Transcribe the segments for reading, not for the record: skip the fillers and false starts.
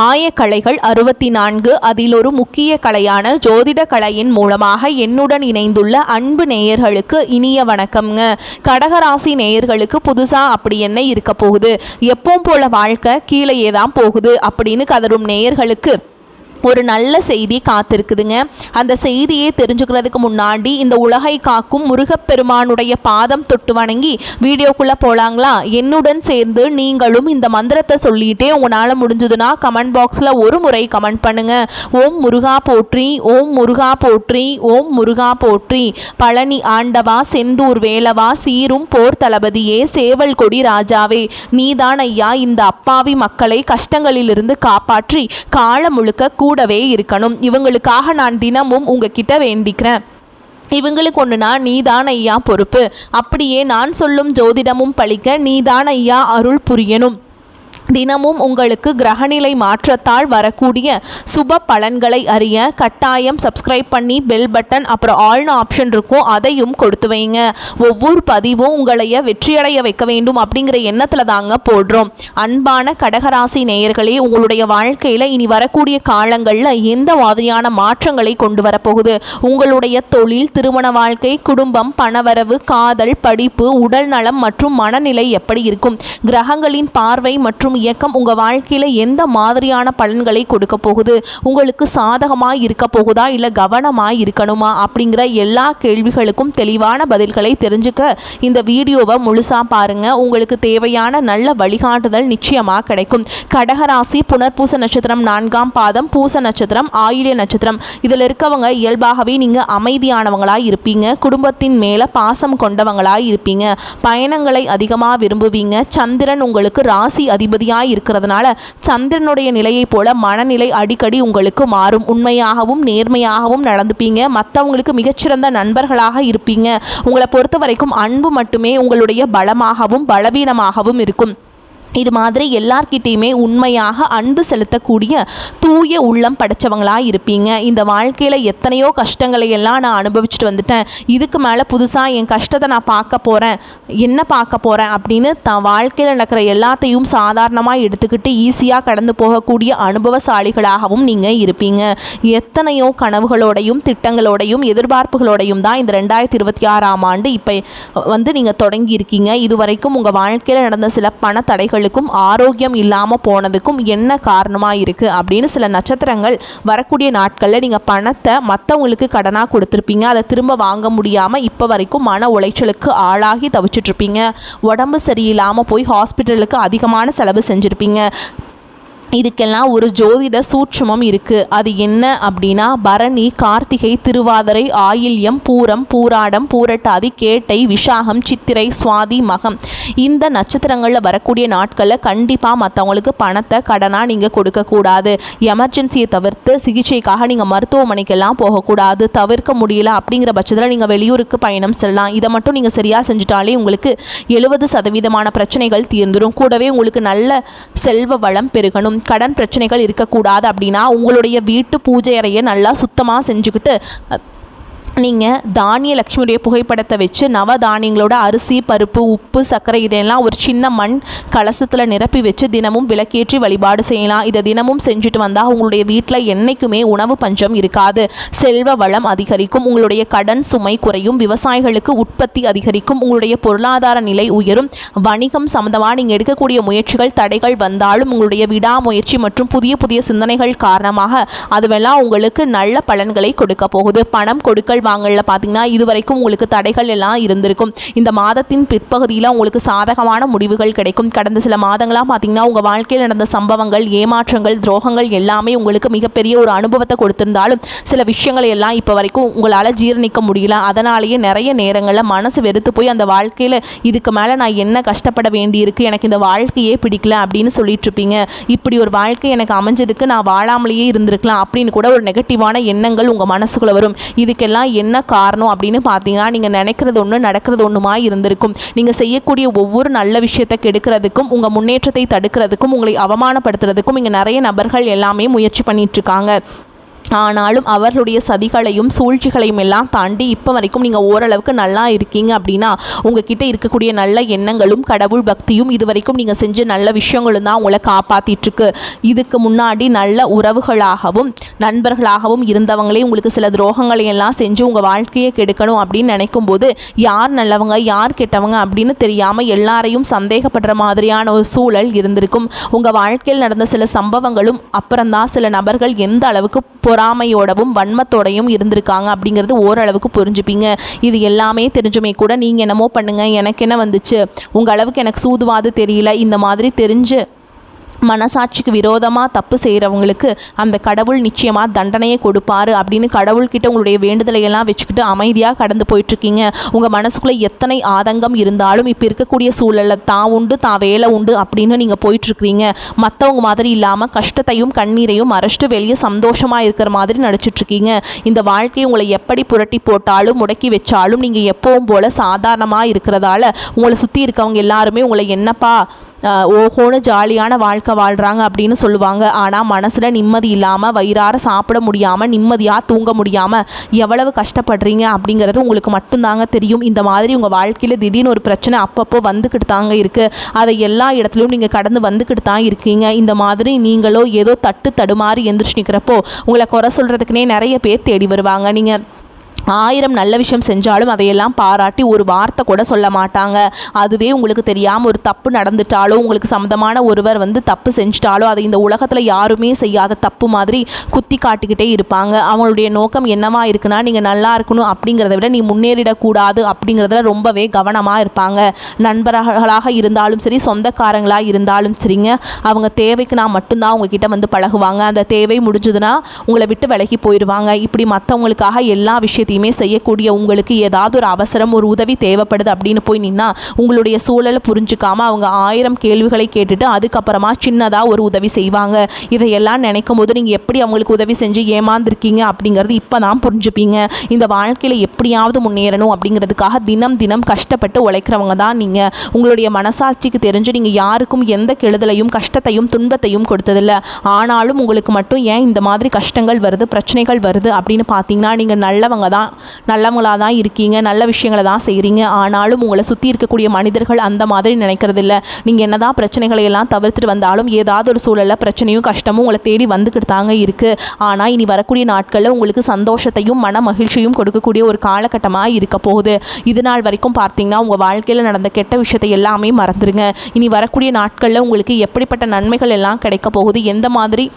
ஆயக்கலைகள் 64 அதில் ஒரு முக்கிய கலையான ஜோதிட கலையின் மூலமாக என்னுடன் இணைந்துள்ள அன்பு நேயர்களுக்கு இனிய வணக்கம்ங்க. கடகராசி நேயர்களுக்கு புதுசா அப்படி என்ன இருக்க போகுது, எப்பவும் போல வாழ்க்கை கீழேயே தான் போகுது அப்படின்னு கதரும் நேயர்களுக்கு ஒரு நல்ல செய்தி காத்திருக்குதுங்க. அந்த செய்தியை தெரிஞ்சுக்கிறதுக்கு முன்னாடி இந்த உலகை காக்கும் முருகப்பெருமானுடைய பாதம் தொட்டு வணங்கி வீடியோக்குள்ளே போகலாங்களா? என்னுடன் சேர்ந்து நீங்களும் இந்த மந்திரத்தை சொல்லிகிட்டே உங்களால் முடிஞ்சதுன்னா கமெண்ட் பாக்ஸில் ஒரு முறை கமெண்ட் பண்ணுங்க. ஓம் முருகா போற்றி, ஓம் முருகா போற்றி, ஓம் முருகா போற்றி. பழனி ஆண்டவா, செந்தூர் வேலவா, சீரும் போர் தளபதியே, சேவல் கொடி ராஜாவே, நீதான் ஐயா இந்த அப்பாவி மக்களை கஷ்டங்களிலிருந்து காப்பாற்றி கால முழுக்க கூடவே இருக்கணும். இவங்களுக்காக நான் தினமும் உங்ககிட்ட வேண்டிக்கிறேன். இவங்களுக்கு ஒன்றுனா நீதான் ஐயா பொறுப்பு. அப்படியே நான் சொல்லும் ஜோதிடமும் பழிக்க நீதான் ஐயா அருள் புரியணும். தினமும் உங்களுக்கு கிரகநிலை மாற்றத்தால் வரக்கூடிய சுப பலன்களை அறிய கட்டாயம் சப்ஸ்கிரைப் பண்ணி பெல் பட்டன் அப்புறம் ஆல்னு ஆப்ஷன் இருக்கும், அதையும் கொடுத்து வைங்க. ஒவ்வொரு பதிவும் உங்களைய வெற்றியடைய வைக்க வேண்டும் அப்படிங்கிற எண்ணத்தில் தாங்க போடுறோம். அன்பான கடகராசி நேயர்களே, உங்களுடைய வாழ்க்கையில் இனி வரக்கூடிய காலங்களில் எந்த மாதிரியான மாற்றங்களை கொண்டு வரப்போகுது? உங்களுடைய தொழில், திருமண வாழ்க்கை, குடும்பம், பணவரவு, காதல், படிப்பு, உடல் நலம் மற்றும் மனநிலை எப்படி இருக்கும்? கிரகங்களின் பார்வை மற்றும் இயக்கம் உங்க வாழ்க்கையில எந்த மாதிரியான பலன்களை கொடுக்க போகுது? உங்களுக்கு சாதகமாய் இருக்க போகுதா இல்ல கவனமாய் இருக்கணுமா அப்படிங்கிற எல்லா கேள்விகளுக்கும் தெளிவான பதில்களை தெரிஞ்சுக்க இந்த வீடியோவை முழுசா பாருங்க. உங்களுக்கு தேவையான நல்ல வழிகாட்டுதல் நிச்சயமா கிடைக்கும். கடகராசி புனர்பூச நட்சத்திரம் 4ஆம் பாதம், பூச நட்சத்திரம், ஆயில்ய நட்சத்திரம் இதில் இருக்கவங்க இயல்பாகவே நீங்க அமைதியானவங்களாய் இருப்பீங்க. குடும்பத்தின் மேல பாசம் கொண்டவங்களாய் இருப்பீங்க. பயணங்களை அதிகமாக விரும்புவீங்க. சந்திரன் உங்களுக்கு ராசி அதிபதி இருக்கிறதுனால சந்திரனுடைய நிலையை போல மனநிலை அடிக்கடி உங்களுக்கு மாறும். உண்மையாகவும் நேர்மையாகவும் நடந்துப்பீங்க. மற்றவங்களுக்கு மிகச்சிறந்த நண்பர்களாக இருப்பீங்க. உங்களை பொறுத்த வரைக்கும் அன்பு மட்டுமே உங்களுடைய பலமாகவும் பலவீனமாகவும் இருக்கும். இது மாதிரி எல்லார்கிட்டையுமே உண்மையாக அன்பு செலுத்தக்கூடிய தூய உள்ளம் படைச்சவங்களாக இருப்பீங்க. இந்த வாழ்க்கையில் எத்தனையோ கஷ்டங்களை எல்லாம் நான் அனுபவிச்சுட்டு வந்துட்டேன். இதுக்கு மேலே புதுசாக என் கஷ்டத்தை நான் பார்க்க போகிறேன், என்ன பார்க்க போகிறேன் அப்படின்னு தான் வாழ்க்கையில் நடக்கிற எல்லாத்தையும் சாதாரணமாக எடுத்துக்கிட்டு ஈஸியாக கடந்து போகக்கூடிய அனுபவசாலிகளாகவும் நீங்கள் இருப்பீங்க. எத்தனையோ கனவுகளோடையும் திட்டங்களோடையும் எதிர்பார்ப்புகளோடையும் தான் இந்த 2026ஆம் ஆண்டு இப்போ நீங்கள் தொடங்கி இருக்கீங்க. இதுவரைக்கும் உங்கள் வாழ்க்கையில் நடந்த சில பண தடைகள் ஆரோக்கியம் இல்லாம போனதுக்கும் என்ன காரணமா இருக்கு அப்படின்னு சில நட்சத்திரங்கள் வரக்கூடிய நாட்கள்ல நீங்க பணத்தை மற்றவங்களுக்கு கடனா கொடுத்துருப்பீங்க. அதை திரும்ப வாங்க முடியாம இப்ப வரைக்கும் மன உளைச்சலுக்கு ஆளாகி தவிச்சிட்டு இருப்பீங்க. உடம்பு சரியில்லாம போய் ஹாஸ்பிட்டலுக்கு அதிகமான செலவு செஞ்சிருப்பீங்க. இதுக்கெல்லாம் ஒரு ஜோதிட சூட்சுமம் இருக்குது. அது என்ன அப்படின்னா, பரணி, கார்த்திகை, திருவாதிரை, ஆயில்யம், பூரம், பூராடம், பூரட்டாதி, கேட்டை, விஷாகம், சித்திரை, சுவாதி, மகம் இந்த நட்சத்திரங்களில் வரக்கூடிய நாட்களில் கண்டிப்பாக மற்றவங்களுக்கு பணத்தை கடனாக நீங்கள் கொடுக்கக்கூடாது. எமர்ஜென்சியை தவிர்த்து சிகிச்சைக்காக நீங்கள் மருத்துவமனைக்கெல்லாம் போகக்கூடாது. தவிர்க்க முடியல அப்படிங்கிற பட்சத்தில் நீங்கள் வெளியூருக்கு பயணம் செல்லலாம். இதை மட்டும் நீங்கள் சரியாக செஞ்சுட்டாலே உங்களுக்கு 70% பிரச்சனைகள் தீர்ந்துடும். கூடவே உங்களுக்கு நல்ல செல்வ வளம் பெருகணும். கடன் பிரச்சனைகள் இருக்கக்கூடாது அப்படின்னா உங்களுடைய வீட்டு பூஜை அறையை நல்லா சுத்தமாக செஞ்சுக்கிட்டு நீங்கள் தானிய லட்சுமியுடைய புகைப்படத்தை வச்சு நவதானியங்களோட அரிசி, பருப்பு, உப்பு, சர்க்கரை இதெல்லாம் ஒரு சின்ன மண் கலசத்தில் நிரப்பி வச்சு தினமும் விளக்கேற்றி வழிபாடு செய்யலாம். இதை தினமும் செஞ்சுட்டு வந்தால் உங்களுடைய வீட்டில் என்றைக்குமே உணவு பஞ்சம் இருக்காது. செல்வ வளம் அதிகரிக்கும். உங்களுடைய கடன் சுமை குறையும். விவசாயிகளுக்கு உற்பத்தி அதிகரிக்கும். உங்களுடைய பொருளாதார நிலை உயரும். வணிகம் சம்பந்தமாக நீங்கள் எடுக்கக்கூடிய முயற்சிகள் தடைகள் வந்தாலும் உங்களுடைய விடாமுயற்சி மற்றும் புதிய புதிய சிந்தனைகள் காரணமாக அதுவெல்லாம் உங்களுக்கு நல்ல பலன்களை கொடுக்க போகுது. பணம் கொடுக்கல் வாங்கல பார்த்தீங்கன்னா இதுவரைக்கும் உங்களுக்கு தடைகள் எல்லாம் இருந்திருக்கும். இந்த மாதத்தின் பிற்பகுதியில் உங்களுக்கு சாதகமான முடிவுகள் கிடைக்கும். கடந்த சில மாதங்களாக பார்த்தீங்கன்னா உங்கள் வாழ்க்கையில் நடந்த சம்பவங்கள், ஏமாற்றங்கள், துரோகங்கள் எல்லாமே உங்களுக்கு மிகப்பெரிய ஒரு அனுபவத்தை கொடுத்திருந்தாலும் சில விஷயங்களை எல்லாம் இப்போ வரைக்கும் உங்களால் ஜீரணிக்க முடியல. அதனாலேயே நிறைய நேரங்களில் மனசு வெறுத்து போய் அந்த வாழ்க்கையில் இதுக்கு மேலே நான் என்ன கஷ்டப்பட வேண்டியிருக்கு, எனக்கு இந்த வாழ்க்கையே பிடிக்கல அப்படின்னு சொல்லிட்டு இருப்பீங்க. இப்படி ஒரு வாழ்க்கை எனக்கு அமைஞ்சதுக்கு நான் வாழாமலேயே இருந்திருக்கலாம் அப்படின்னு கூட ஒரு நெகட்டிவான எண்ணங்கள் உங்கள் மனசுக்குள்ளே வரும். இதுக்கெல்லாம் என்ன காரணம் அப்படின்னு பார்த்தீங்கன்னா நீங்கள் நினைக்கிறது ஒன்று நடக்கிறது ஒன்றுமா இருந்திருக்கும். நீங்கள் செய்யக்கூடிய ஒவ்வொரு நல்ல விஷயத்தை கெடுக்கிறதுக்கும் உங்கள் முன்னேற்றத்தை தடுக்கிறதுக்கும் உங்களை அவமானப்படுத்துறதுக்கும் இங்கே நிறைய நபர்கள் எல்லாமே முயற்சி பண்ணிட்டு இருக்காங்க. ஆனாலும் அவர்களுடைய சதிகளையும் சூழ்ச்சிகளையும் எல்லாம் தாண்டி இப்போ வரைக்கும் நீங்கள் ஓரளவுக்கு நல்லா இருக்கீங்க அப்படின்னா உங்ககிட்ட இருக்கக்கூடிய நல்ல எண்ணங்களும் கடவுள் பக்தியும் இது வரைக்கும் நீங்கள் செஞ்ச நல்ல விஷயங்களும் தான் உங்களை காப்பாற்றிட்டுருக்கு. இதுக்கு முன்னாடி நல்ல உறவுகளாகவும் நண்பர்களாகவும் இருந்தவங்களே உங்களுக்கு சில துரோகங்களை எல்லாம் செஞ்சு உங்கள் வாழ்க்கையை கெடுக்கணும் அப்படின்னு நினைக்கும் போது யார் நல்லவங்க யார் கெட்டவங்க அப்படின்னு தெரியாமல் எல்லாரையும் சந்தேகப்படுற மாதிரியான ஒரு சூழல் இருந்திருக்கும். உங்கள் வாழ்க்கையில் நடந்த சில சம்பவங்களும் அப்புறம்தான் சில நபர்கள் எந்த அளவுக்கு பொறாமையோடவும் வன்மத்தோடையும் இருந்திருக்காங்க அப்படிங்கிறது ஓரளவுக்கு புரிஞ்சுப்பீங்க. இது எல்லாமே தெரிஞ்சுமே கூட நீங்கள் என்னமோ பண்ணுங்கள், எனக்கு என்ன வந்துச்சு, உங்கள் அளவுக்கு எனக்கு சூதுவாது தெரியல, இந்த மாதிரி தெரிஞ்சு மனசாட்சிக்கு விரோதமாக தப்பு செய்கிறவங்களுக்கு அந்த கடவுள் நிச்சயமாக தண்டனையை கொடுப்பாரு அப்படின்னு கடவுள்கிட்ட உங்களுடைய வேண்டுதலை எல்லாம் வச்சுக்கிட்டு அமைதியாக கடந்து போயிட்டுருக்கீங்க. உங்கள் மனசுக்குள்ளே எத்தனை ஆதங்கம் இருந்தாலும் இப்போ இருக்கக்கூடிய சூழலில் தான் உண்டு தான் வேலை உண்டு அப்படின்னு நீங்கள் போயிட்டுருக்கிறீங்க. மற்றவங்க மாதிரி இல்லாமல் கஷ்டத்தையும் கண்ணீரையும் மறைச்சிட்டு வெளியே சந்தோஷமாக இருக்கிற மாதிரி நடிச்சிட்ருக்கீங்க. இந்த வாழ்க்கையை உங்களை எப்படி புரட்டி போட்டாலும் முடக்கி வச்சாலும் நீங்கள் எப்பவும் போல் சாதாரணமாக இருக்கிறதால உங்களை சுற்றி இருக்கவங்க எல்லாருமே உங்களை என்னப்பா ஓஹோன்னு ஜாலியான வாழ்க்கை வாழ்கிறாங்க அப்படின்னு சொல்லுவாங்க. ஆனால் மனசில் நிம்மதி இல்லாமல் வயிறார சாப்பிட முடியாமல் நிம்மதியாக தூங்க முடியாமல் எவ்வளவு கஷ்டப்படுறீங்க அப்படிங்கிறது உங்களுக்கு மட்டும்தாங்க தெரியும். இந்த மாதிரி உங்கள் வாழ்க்கையில் திடீர்னு ஒரு பிரச்சனை அப்பப்போ வந்துக்கிட்டு தாங்க இருக்குது. அதை எல்லா இடத்துலையும் நீங்கள் கடந்து வந்துக்கிட்டு தான் இருக்கீங்க. இந்த மாதிரி நீங்களோ ஏதோ தடுமாறி எந்திரிச்சு நிற்கிறப்போ உங்களை குறை சொல்கிறதுக்குனே நிறைய பேர் தேடி வருவாங்க. நீங்கள் 1000 நல்ல விஷயம் செஞ்சாலும் அதையெல்லாம் பாராட்டி ஒரு வார்த்தை கூட சொல்ல மாட்டாங்க. அதுவே உங்களுக்கு தெரியாமல் ஒரு தப்பு நடந்துட்டாலோ உங்களுக்கு சம்மந்தமான ஒருவர் தப்பு செஞ்சிட்டாலோ அதை இந்த உலகத்தில் யாருமே செய்யாத தப்பு மாதிரி குத்தி காட்டிக்கிட்டே இருப்பாங்க. அவங்களுடைய நோக்கம் என்னவா இருக்குன்னா நீங்கள் நல்லா இருக்கணும் அப்படிங்கிறத விட நீ முன்னேறிடக்கூடாது அப்படிங்கிறதுல ரொம்பவே கவனமாக இருப்பாங்க. நண்பர்களாக இருந்தாலும் சரி சொந்தக்காரங்களாக இருந்தாலும் சரிங்க, அவங்க தேவைக்கு நான் மட்டும்தான் உங்ககிட்ட பழகுவாங்க. அந்த தேவை முடிஞ்சதுன்னா உங்களை விட்டு விலகி போயிடுவாங்க. இப்படி மற்றவங்களுக்காக எல்லா விஷயத்தையும் செய்யக்கூடிய உங்களுக்கு ஏதாவது ஒரு அவசரம் ஒரு உதவி தேவைப்படுது அப்படின்னு போய் நின்னா உங்களுடைய சூழலை புரிஞ்சுக்காம அவங்க 1000 கேள்விகளை கேட்டுட்டு அதுக்கப்புறமா சின்னதாக ஒரு உதவி செய்வாங்க. இதையெல்லாம் நினைக்கும் போது நீங்கள் எப்படி அவங்களுக்கு உதவி செஞ்சு ஏமாந்துருக்கீங்க அப்படிங்கிறது இப்போ தான் புரிஞ்சுப்பீங்க. இந்த வாழ்க்கையில் எப்படியாவது முன்னேறணும் அப்படிங்கிறதுக்காக தினம் தினம் கஷ்டப்பட்டு உழைக்கிறவங்க தான் நீங்கள். உங்களுடைய மனசாட்சிக்கு தெரிஞ்சு நீங்கள் யாருக்கும் எந்த கெடுதலையும் கஷ்டத்தையும் துன்பத்தையும் கொடுத்ததில்லை. ஆனாலும் உங்களுக்கு மட்டும் ஏன் இந்த மாதிரி கஷ்டங்கள் வருது பிரச்சனைகள் வருது அப்படின்னு பார்த்தீங்கன்னா நீங்கள் நல்லவங்களாக தான் இருக்கீங்க, நல்ல விஷயங்களை தான் செய்கிறீங்க. ஆனாலும் உங்களை சுற்றி இருக்கக்கூடிய மனிதர்கள் அந்த மாதிரி நினைக்கிறதில்ல. நீங்கள் என்ன தான் பிரச்சனைகளை எல்லாம் தவிர்த்துட்டு வந்தாலும் ஏதாவது ஒரு சூழலில் பிரச்சனையும் கஷ்டமும் உங்களை தேடி வந்துக்கிட்டு தாங்க இருக்குது. ஆனால் இனி வரக்கூடிய நாட்களில் உங்களுக்கு சந்தோஷத்தையும் மன மகிழ்ச்சியும் கொடுக்கக்கூடிய ஒரு காலகட்டமாக இருக்க போகுது. இது நாள் வரைக்கும் பார்த்தீங்கன்னா உங்கள் வாழ்க்கையில் நடந்த கெட்ட விஷயத்தை எல்லாமே மறந்துடுங்க. இனி வரக்கூடிய நாட்களில் உங்களுக்கு எப்படிப்பட்ட நன்மைகள் எல்லாம் கிடைக்க போகுது, எந்த மாதிரி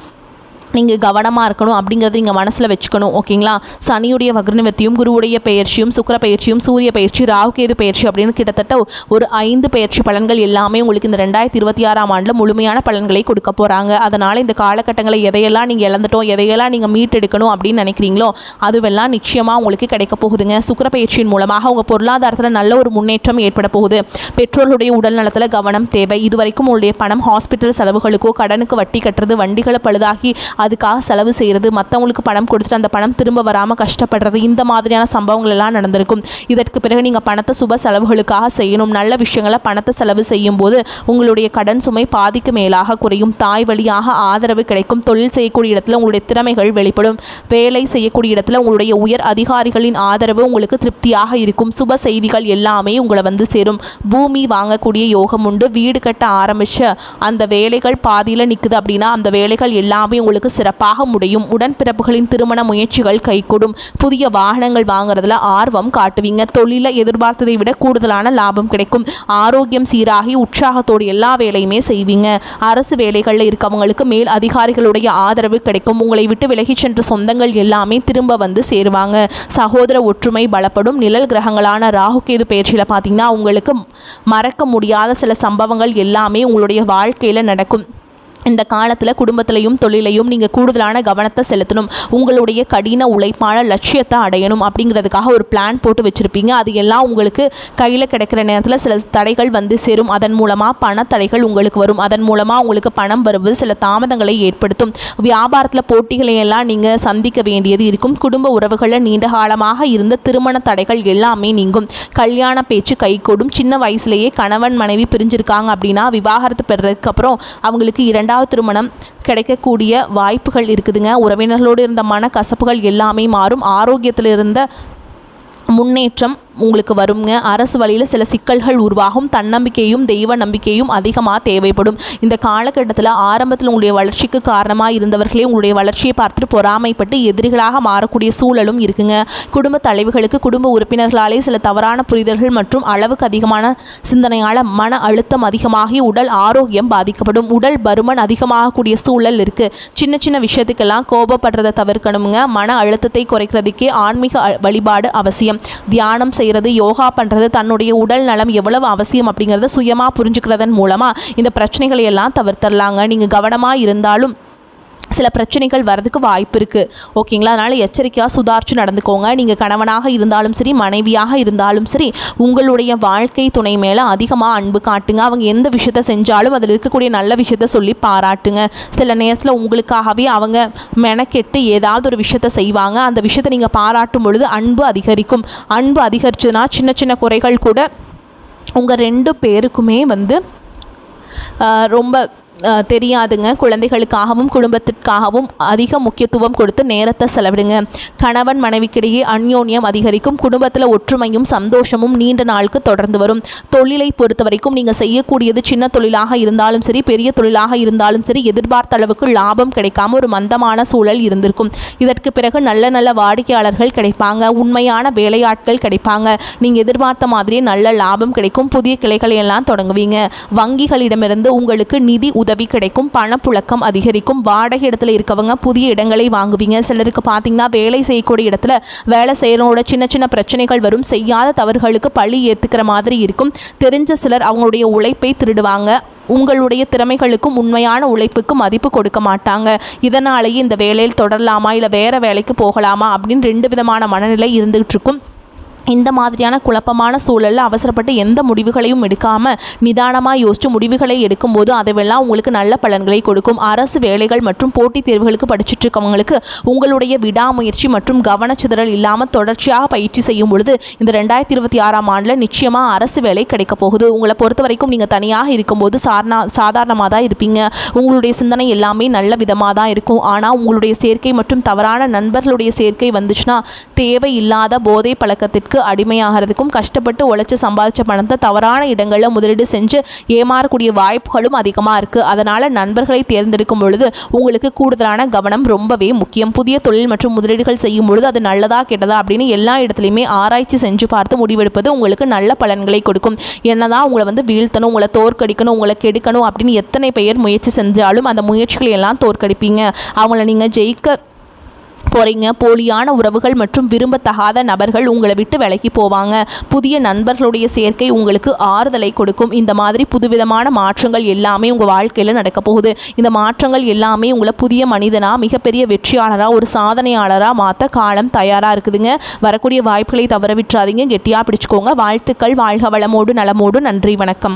நீங்கள் கவனமாக இருக்கணும் அப்படிங்கிறது நீங்கள் மனசில் வச்சுக்கணும். ஓகேங்களா? சனியுடைய வக்ரநிவர்த்தியும் குருவுடைய பயிற்சியும் சுக்கிர பயிற்சியும் சூரிய பயிற்சி ராகுகேது பயிற்சி அப்படின்னு கிட்டத்தட்ட ஒரு 5 பயிற்சி பலன்கள் எல்லாமே உங்களுக்கு இந்த 2026ஆம் ஆண்டில் முழுமையான பலன்களை கொடுக்க போகிறாங்க. அதனால் இந்த காலகட்டங்களை எதையெல்லாம் நீங்கள் இழந்துட்டோம் எதையெல்லாம் நீங்கள் மீட்டெடுக்கணும் அப்படின்னு நினைக்கிறீங்களோ அதுவெல்லாம் நிச்சயமாக உங்களுக்கு கிடைக்க போகுதுங்க. சுக்கிர பயிற்சியின் மூலமாக உங்கள் பொருளாதாரத்தில் நல்ல ஒரு முன்னேற்றம் ஏற்பட போகுது. பெற்றோர்களுடைய உடல் நலத்தில் கவனம் தேவை. இதுவரைக்கும் உங்களுடைய பணம் ஹாஸ்பிட்டல் செலவுகளுக்கோ கடனுக்கு வட்டி கட்டுறது வண்டிகளை பழுதாகி அதுக்காக செலவு செய்கிறது மற்றவங்களுக்கு பணம் கொடுத்துட்டு அந்த பணம் திரும்ப வராமல் கஷ்டப்படுறது இந்த மாதிரியான சம்பவங்கள் எல்லாம் நடந்திருக்கும். இதற்கு பிறகு நீங்கள் பணத்தை சுப செலவுகளுக்காக செய்யணும். நல்ல விஷயங்களை பணத்தை செலவு செய்யும் போது உங்களுடைய கடன் சுமை பாதிக்கு மேலாக குறையும். தாய் வழியாக ஆதரவு கிடைக்கும். தொழில் செய்யக்கூடிய இடத்துல உங்களுடைய திறமைகள் வெளிப்படும். வேலை செய்யக்கூடிய இடத்துல உங்களுடைய உயர் அதிகாரிகளின் ஆதரவு உங்களுக்கு திருப்தியாக இருக்கும். சுப செய்திகள் எல்லாமே உங்களை சேரும். பூமி வாங்கக்கூடிய யோகம் உண்டு. வீடு கட்ட ஆரம்பிச்ச அந்த வேலைகள் பாதியில் நிற்குது அப்படின்னா அந்த வேலைகள் எல்லாமே உங்களுக்கு சிறப்பாக முடியும். உடன்பிறப்புகளின் திருமண முயற்சிகள் கைகூடும். புதிய வாகனங்கள் வாங்குறதுல ஆர்வம் காட்டுவீங்க. தொழில எதிர்பார்த்ததை விட கூடுதலான லாபம் கிடைக்கும். ஆரோக்கியம் சீராகி உற்சாகத்தோடு எல்லா வேலையுமே செய்வீங்க. அரசு வேலைகளில் இருக்கவங்களுக்கு மேல் அதிகாரிகளுடைய ஆதரவு கிடைக்கும். உங்களை விட்டு விலகி சென்ற சொந்தங்கள் எல்லாமே திரும்ப சேருவாங்க. சகோதர ஒற்றுமை பலப்படும். நிழல் கிரகங்களான ராகுகேது பயிற்சியில் பார்த்தீங்கன்னா உங்களுக்கு மறக்க முடியாத சில சம்பவங்கள் எல்லாமே உங்களுடைய வாழ்க்கையில் நடக்கும். இந்த காலத்தில் குடும்பத்திலையும் தொழிலையும் நீங்கள் கூடுதலான கவனத்தை செலுத்தணும். உங்களுடைய கடின உழைப்பான லட்சியத்தை அடையணும் அப்படிங்கிறதுக்காக ஒரு பிளான் போட்டு வச்சுருப்பீங்க. அது எல்லாம் உங்களுக்கு கையில் கிடைக்கிற நேரத்தில் சில தடைகள் சேரும். அதன் மூலமாக பணத்தடைகள் உங்களுக்கு வரும். அதன் மூலமாக உங்களுக்கு பணம் வருவது சில தாமதங்களை ஏற்படுத்தும். வியாபாரத்தில் போட்டிகளை எல்லாம் நீங்கள் சந்திக்க வேண்டியது இருக்கும். குடும்ப உறவுகளில் நீண்ட காலமாக இருந்த திருமண தடைகள் எல்லாமே நீங்கும். கல்யாண பேச்சு கைகூடும். சின்ன வயசுலேயே கணவன் மனைவி பிரிஞ்சிருக்காங்க அப்படின்னா விவாகரத்து பெறதுக்கு அப்புறம் அவங்களுக்கு 2 இரண்டாவது திருமணம் கிடைக்கக்கூடிய வாய்ப்புகள் இருக்குதுங்க. உறவினர்களோடு இருந்த மன கசப்புகள் எல்லாமே மாறும். ஆரோக்கியத்தில் இருந்த முன்னேற்றம் உங்களுக்கு வருங்க. அரசு வழியில் சில சிக்கல்கள் உருவாகும். தன்னம்பிக்கையும் தெய்வ நம்பிக்கையும் அதிகமாக தேவைப்படும். இந்த காலகட்டத்தில் ஆரம்பத்தில் உங்களுடைய வளர்ச்சிக்கு காரணமாக இருந்தவர்களே உங்களுடைய வளர்ச்சியை பார்த்துட்டு பொறாமைப்பட்டு எதிரிகளாக மாறக்கூடிய சூழலும் இருக்குங்க. குடும்ப தலைவர்களுக்கு குடும்ப உறுப்பினர்களாலே சில தவறான புரிதல்கள் மற்றும் அளவுக்கு அதிகமான சிந்தனையால் மன அழுத்தம் அதிகமாகி உடல் ஆரோக்கியம் பாதிக்கப்படும். உடல் பருமன் அதிகமாகக்கூடிய சூழல் இருக்குது. சின்ன சின்ன விஷயத்துக்கெல்லாம் கோபப்படுறதை தவிர்க்கணுங்க. மன அழுத்தத்தை குறைக்கிறதுக்கே ஆன்மீக வழிபாடு அவசியம். தியானம் செய்கிறது, யோகா பண்ணுறது, தன்னுடைய உடல் நலம் எவ்வளவு அவசியம் அப்படிங்கிறத சுயமாக புரிஞ்சுக்கிறதன் மூலமாக இந்த பிரச்சனைகளை எல்லாம் தவிர்த்தரலாங்க. நீங்கள் கவனமாக இருந்தாலும் சில பிரச்சனைகள் வரதுக்கு வாய்ப்பு இருக்குது. ஓகேங்களா? அதனால் எச்சரிக்கையாக சுதாரித்து நடந்துக்கோங்க. நீங்கள் கணவனாக இருந்தாலும் சரி, மனைவியாக இருந்தாலும் சரி, உங்களுடைய வாழ்க்கை துணை மேலே அதிகமாக அன்பு காட்டுங்க. அவங்க எந்த விஷயத்த செஞ்சாலும் அதில் இருக்கக்கூடிய நல்ல விஷயத்த சொல்லி பாராட்டுங்க. சில நேரத்தில் உங்களுக்காகவே அவங்க மெனக்கெட்டு ஏதாவது ஒரு விஷயத்த செய்வாங்க. அந்த விஷயத்தை நீங்கள் பாராட்டும் பொழுது அன்பு அதிகரிக்கும். அன்பு அதிகரிச்சதுன்னா சின்ன சின்ன குறைகள் கூட உங்கள் 2 பேருக்குமே ரொம்ப தெரியாதுங்க. குழந்தைகளுக்காகவும் குடும்பத்திற்காகவும் அதிக முக்கியத்துவம் கொடுத்து நேரத்தை செலவிடுங்க. கணவன் மனைவிக்கிடையே அந்யோன்யம் அதிகரிக்கும். குடும்பத்தில் ஒற்றுமையும் சந்தோஷமும் நீண்ட நாளுக்கு தொடர்ந்து வரும். தொழிலை பொறுத்த வரைக்கும் நீங்கள் செய்யக்கூடியது சின்ன தொழிலாக இருந்தாலும் சரி, பெரிய தொழிலாக இருந்தாலும் சரி, எதிர்பார்த்த அளவுக்கு லாபம் கிடைக்காம ஒரு மந்தமான சூழல் இருந்திருக்கும். இதற்கு பிறகு நல்ல நல்ல வாடிக்கையாளர்கள் கிடைப்பாங்க. உண்மையான வேலையாட்கள் கிடைப்பாங்க. நீங்கள் எதிர்பார்த்த மாதிரியே நல்ல லாபம் கிடைக்கும். புதிய கிளைகளை எல்லாம் தொடங்குவீங்க. வங்கிகளிடமிருந்து உங்களுக்கு நிதி உதவி கிடைக்கும். பணப்புழக்கம் அதிகரிக்கும். வாடகை இடத்துல இருக்கவங்க புதிய இடங்களை வாங்குவீங்க. சிலருக்கு பார்த்தீங்கன்னா வேலை செய்யக்கூடிய இடத்துல வேலை செய்யறோட சின்ன சின்ன பிரச்சனைகள் வரும். செய்யாத தவறுகளுக்கு பழி ஏற்றுக்கிற மாதிரி இருக்கும். தெரிஞ்ச சிலர் அவங்களுடைய உழைப்பை திருடுவாங்க. உங்களுடைய திறமைகளுக்கும் உண்மையான உழைப்புக்கு மதிப்பு கொடுக்க மாட்டாங்க. இதனாலேயே இந்த வேலையில் தொடரலாமா இல்லை வேறு வேலைக்கு போகலாமா அப்படின்னு 2 விதமான மனநிலை இருந்துகிட்டு இருக்கும். இந்த மாதிரியான குழப்பமான சூழலில் அவசரப்பட்டு எந்த முடிவுகளையும் எடுக்காமல் நிதானமாக யோசித்து முடிவுகளை எடுக்கும்போது அதுவெல்லாம் உங்களுக்கு நல்ல பலன்களை கொடுக்கும். அரசு வேலைகள் மற்றும் போட்டித் தேர்வுகளுக்கு படிச்சுட்டு இருக்கவங்களுக்கு உங்களுடைய விடாமுயற்சி மற்றும் கவனச்சிதறல் இல்லாமல் தொடர்ச்சியாக பயிற்சி செய்யும் பொழுது இந்த 2026ஆம் ஆண்டில் நிச்சயமாக அரசு வேலை கிடைக்க போகுது. உங்களை பொறுத்த வரைக்கும் நீங்கள் தனியாக இருக்கும்போது சாதாரணமாக தான் இருப்பீங்க. உங்களுடைய சிந்தனை எல்லாமே நல்ல விதமாக தான் இருக்கும். ஆனால் உங்களுடைய சேர்க்கை மற்றும் தவறான நண்பர்களுடைய சேர்க்கை வந்துச்சுன்னா தேவையில்லாத போதை பழக்கத்திற்கு அடிமையாகிறதுக்கும் கஷ்டப்பட்டு உழைச்சு சம்பாதிச்ச பணத்தை தவறான இடங்களில் முதலீடு செஞ்சு ஏமாறக்கூடிய வாய்ப்புகளும் அதிகமாக இருக்குது. அதனால் நண்பர்களை தேர்ந்தெடுக்கும் பொழுது உங்களுக்கு கூடுதலான கவனம் ரொம்பவே முக்கியம். புதிய தொழில் மற்றும் முதலீடுகள் செய்யும் பொழுது அது நல்லதா கெட்டதா அப்படின்னு எல்லா இடத்துலையுமே ஆராய்ச்சி செஞ்சு பார்த்து முடிவெடுப்பது உங்களுக்கு நல்ல பலன்களை கொடுக்கும். என்னதான் உங்களை வீழ்த்தணும், உங்களை தோற்கடிக்கணும், உங்களை கெடுக்கணும் அப்படின்னு எத்தனை பேர் முயற்சி செஞ்சாலும் அந்த முயற்சிகளை எல்லாம் தோற்கடிப்பீங்க. அவங்கள நீங்கள் ஜெயிக்க போகிறீங்க. போலியான உறவுகள் மற்றும் விரும்பத்தகாத நபர்கள் உங்களை விட்டு விலகி போவாங்க. புதிய நண்பர்களுடைய சேர்க்கை உங்களுக்கு ஆறுதலை கொடுக்கும். இந்த மாதிரி புதுவிதமான மாற்றங்கள் எல்லாமே உங்கள் வாழ்க்கையில் நடக்க போகுது. இந்த மாற்றங்கள் எல்லாமே உங்களை புதிய மனிதனாக, மிகப்பெரிய வெற்றியாளராக, ஒரு சாதனையாளராக மாற்ற காலம் தயாராக இருக்குதுங்க. வரக்கூடிய வாய்ப்புகளை தவற விட்டுறாதீங்க. கெட்டியாக பிடிச்சிக்கோங்க. வாழ்த்துக்கள். வாழ்க வளமோடு நலமோடு. நன்றி, வணக்கம்.